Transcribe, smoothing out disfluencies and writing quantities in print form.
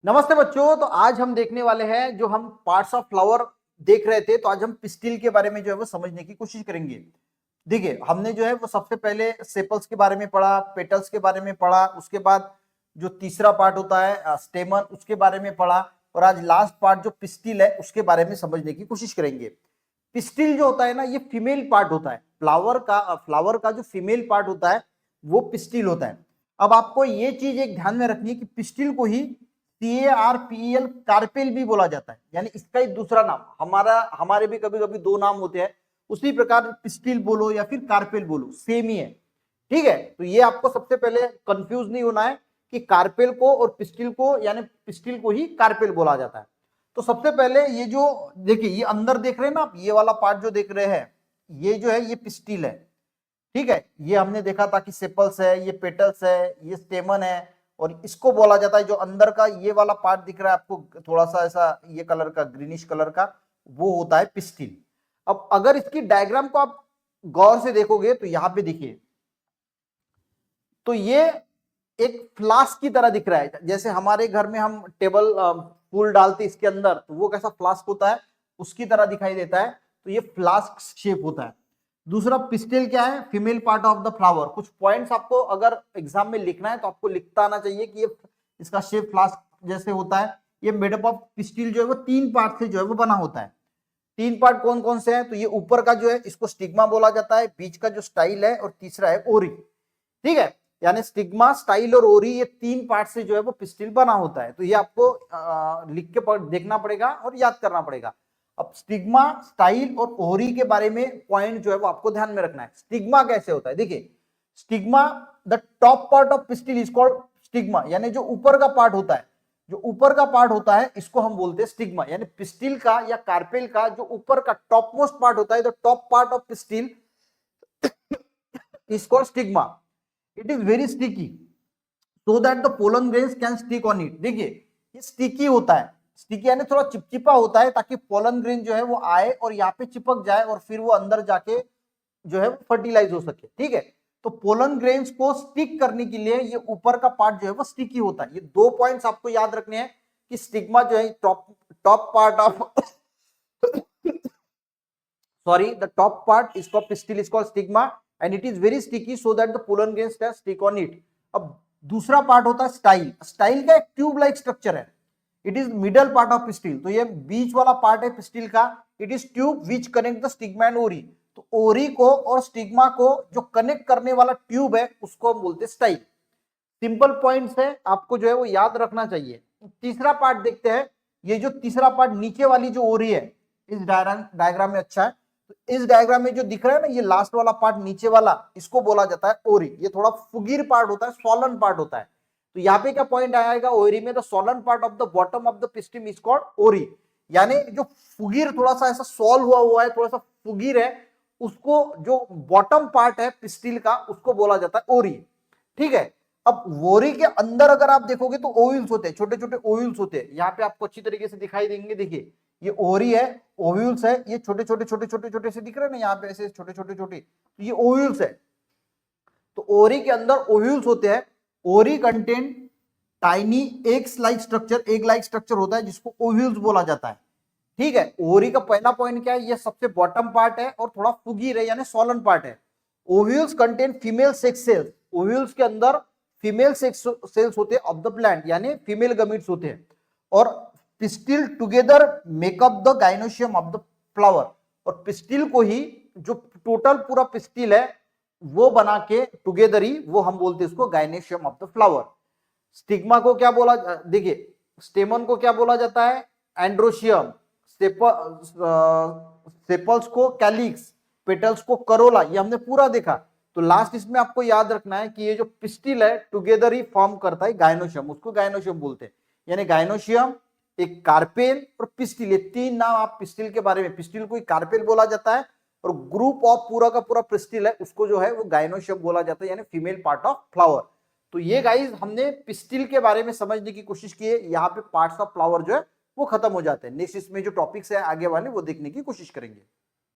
नमस्ते बच्चों। तो आज हम देखने वाले हैं, जो हम पार्ट्स ऑफ फ्लावर देख रहे थे, तो आज हम पिस्टिल के बारे में जो है वो समझने की कोशिश करेंगे। देखिए, हमने जो है वो सबसे पहले सेपल्स के बारे में पढ़ा, पेटल्स के बारे में पढ़ा, उसके बाद जो तीसरा पार्ट होता है स्टेमन, उसके बारे में पढ़ा, और आज लास्ट पार्ट जो पिस्टिल है उसके बारे में समझने की कोशिश करेंगे। पिस्टिल जो होता है ना, ये फीमेल पार्ट होता है फ्लावर का जो फीमेल पार्ट होता है वो पिस्टिल होता है। अब आपको ये चीज एक ध्यान में रखनी है कि पिस्टिल को ही CARPEL कार्पेल भी बोला जाता है, यानी इसका एक दूसरा नाम। हमारे भी कभी कभी दो नाम होते हैं, उसी प्रकार पिस्टिल बोलो या फिर कार्पेल बोलो, सेम ही है। ठीक है, तो ये आपको सबसे पहले कंफ्यूज नहीं होना है कि कार्पेल को और पिस्टिल को, यानी पिस्टिल को ही कार्पेल बोला जाता है। तो सबसे पहले ये जो देखिए, ये अंदर देख रहे हैं ना आप, ये वाला पार्ट जो देख रहे हैं, ये जो है ये पिस्टिल है। ठीक है, ये हमने देखा था कि सेपल्स है, ये पेटल्स है, ये स्टेमन है, और इसको बोला जाता है, जो अंदर का ये वाला पार्ट दिख रहा है आपको थोड़ा सा ऐसा ये कलर का, ग्रीनिश कलर का, वो होता है पिस्टिल। अब अगर इसकी डायग्राम को आप गौर से देखोगे तो यहां पे देखिए, तो ये एक फ्लास्क की तरह दिख रहा है। जैसे हमारे घर में हम टेबल फूल डालते इसके अंदर, तो वो कैसा फ्लास्क होता है, उसकी तरह दिखाई देता है। तो ये फ्लास्क शेप होता है। दूसरा पिस्टिल क्या है, female part of the flower. कुछ पॉइंट्स आपको अगर एग्जाम में लिखना है तो आपको लिखता आना चाहिए कि ये इसका शेप फ्लास्क जैसे होता है। ये मेडअप ऑफ पिस्टिल जो है वो तीन पार्ट से जो है वो बना होता है। तीन पार्ट कौन कौन से हैं, तो ये ऊपर का जो है इसको स्टिग्मा बोला जाता है, बीच का जो स्टाइल है, और तीसरा है ओरी। ठीक है, यानी स्टिग्मा, स्टाइल और ओरी, ये तीन पार्ट से जो है वो पिस्टिल बना होता है। तो ये आपको लिख के देखना पड़ेगा और याद करना पड़ेगा। अब स्टिग्मा, स्टाइल और ओरी के बारे में पॉइंट जो है वो आपको ध्यान में रखना है। स्टिग्मा कैसे होता है, देखिए, stigma, the top part of pistil is called stigma, यानी जो ऊपर का पार्ट होता है, जो ऊपर का पार्ट होता है इसको हम बोलते हैं स्टिग्मा। यानी पिस्टिल का या कार्पेल का जो ऊपर का टॉप मोस्ट पार्ट होता है, the top part of pistil is called stigma. It is very sticky so that the pollen grains can stick on it. देखिए, ये स्टिकी होता है, स्टिकी यानी थोड़ा चिपचिपा होता है, ताकि पोलन ग्रेन जो है वो आए और यहाँ पे चिपक जाए, और फिर वो अंदर जाके जो है वो फर्टिलाइज हो सके। ठीक है, तो पोलन ग्रेन्स को स्टिक करने के लिए ये ऊपर का पार्ट जो है वो स्टिकी होता है। ये दो पॉइंट्स आपको याद रखने हैं कि स्टिग्मा जो है top part of sorry, the top part is called pistil is called stigma, and it is very sticky so that the pollen grains can stick on it. अब दूसरा पार्ट होता है स्टाइल। स्टाइल का एक tube like structure है, it is middle part of pistil. तो ये बीच वाला पार्ट है पिस्टिल का, it is tube which connect the stigma and ओरी। तो ओरी को और स्टिग्मा को जो कनेक्ट करने वाला ट्यूब है उसको हम बोलते हैं स्टाइल। सिंपल पॉइंट्स है, आपको जो है वो याद रखना चाहिए। तीसरा पार्ट देखते हैं, ये जो तीसरा पार्ट नीचे वाली जो ओरी है, इस डायग्राम में अच्छा है, तो इस डायग्राम में जो दिख रहा है ना, ये लास्ट वाला पार्ट नीचे वाला, इसको बोला जाता है ओरी। ये थोड़ा फुगीर पार्ट होता है, सॉलन पार्ट होता है। तो यहाँ पे क्या पॉइंट आएगा ओरी में, the swollen part of the bottom of the pistil is called ovary. यानी जो फुगीर थोड़ा सा ऐसा सॉल्व हुआ है, थोड़ा सा फुगीर है, उसको जो बॉटम पार्ट है पिस्टिल का, उसको बोला जाता है ओरी। ठीक है, अब वोरी के अंदर अगर आप देखोगे तो ओव्यूल्स होते हैं, छोटे छोटे ओव्यूल्स होते हैं। यहाँ पे आपको अच्छी तरीके से दिखाई देंगे। देखिए, ये ओरी है, ओव्यूल्स है, ये छोटे छोटे छोटे छोटे छोटे से दिख रहे हैं ना, यहाँ पे ऐसे छोटे छोटे छोटे, तो ये ओव्यूल्स है। तो ओरी के अंदर ओव्यूल्स होते हैं। ओरी contain tiny eggs like structure, egg like structure होता है, जिसको ओव्यूल्स बोला जाता है। ठीक है, ओरी का पहला पॉइंट क्या है, ये सबसे बॉटम पार्ट है और थोड़ा फुगीर है, यानी सॉलन पार्ट है। Ovules contain female sex cells, ovules के अंदर फीमेल सेल्स होते हैं ऑफ द प्लांट, यानी फीमेल गमीट्स होते हैं। और pistil together makeup the gynoecium of the flower. और पिस्टिल को ही, जो टोटल पूरा पिस्टिल है वो बना के टुगेदर ही, वो हम बोलते हैं इसको gynoecium of the flower. Stigma को क्या बोला, देखिए, स्टेमन को क्या बोला जाता है, एंड्रोशियम। सेपल्स को कैलिक्स, पेटल्स को करोला। ये हमने पूरा देखा। तो लास्ट इसमें आपको याद रखना है कि ये जो पिस्टिल है टुगेदर ही फॉर्म करता है गाइनोशियम, उसको गाइनोशियम बोलते हैं। यानी गाइनोशियम, एक कार्पेल और पिस्टिल, ये तीन नाम आप पिस्टिल के बारे में, पिस्टिल को कार्पेल बोला जाता है, और ग्रुप ऑफ पूरा का पूरा पिस्टिल है उसको जो है वो गाइनोशियम बोला जाता है, यानी फीमेल पार्ट ऑफ फ्लावर। तो ये गाइस हमने पिस्टिल के बारे में समझने की कोशिश की है। यहाँ पे पार्ट्स ऑफ फ्लावर जो है वो खत्म हो जाते हैं। नेक्स्ट इसमें जो टॉपिक्स है आगे वाले वो देखने की कोशिश करेंगे।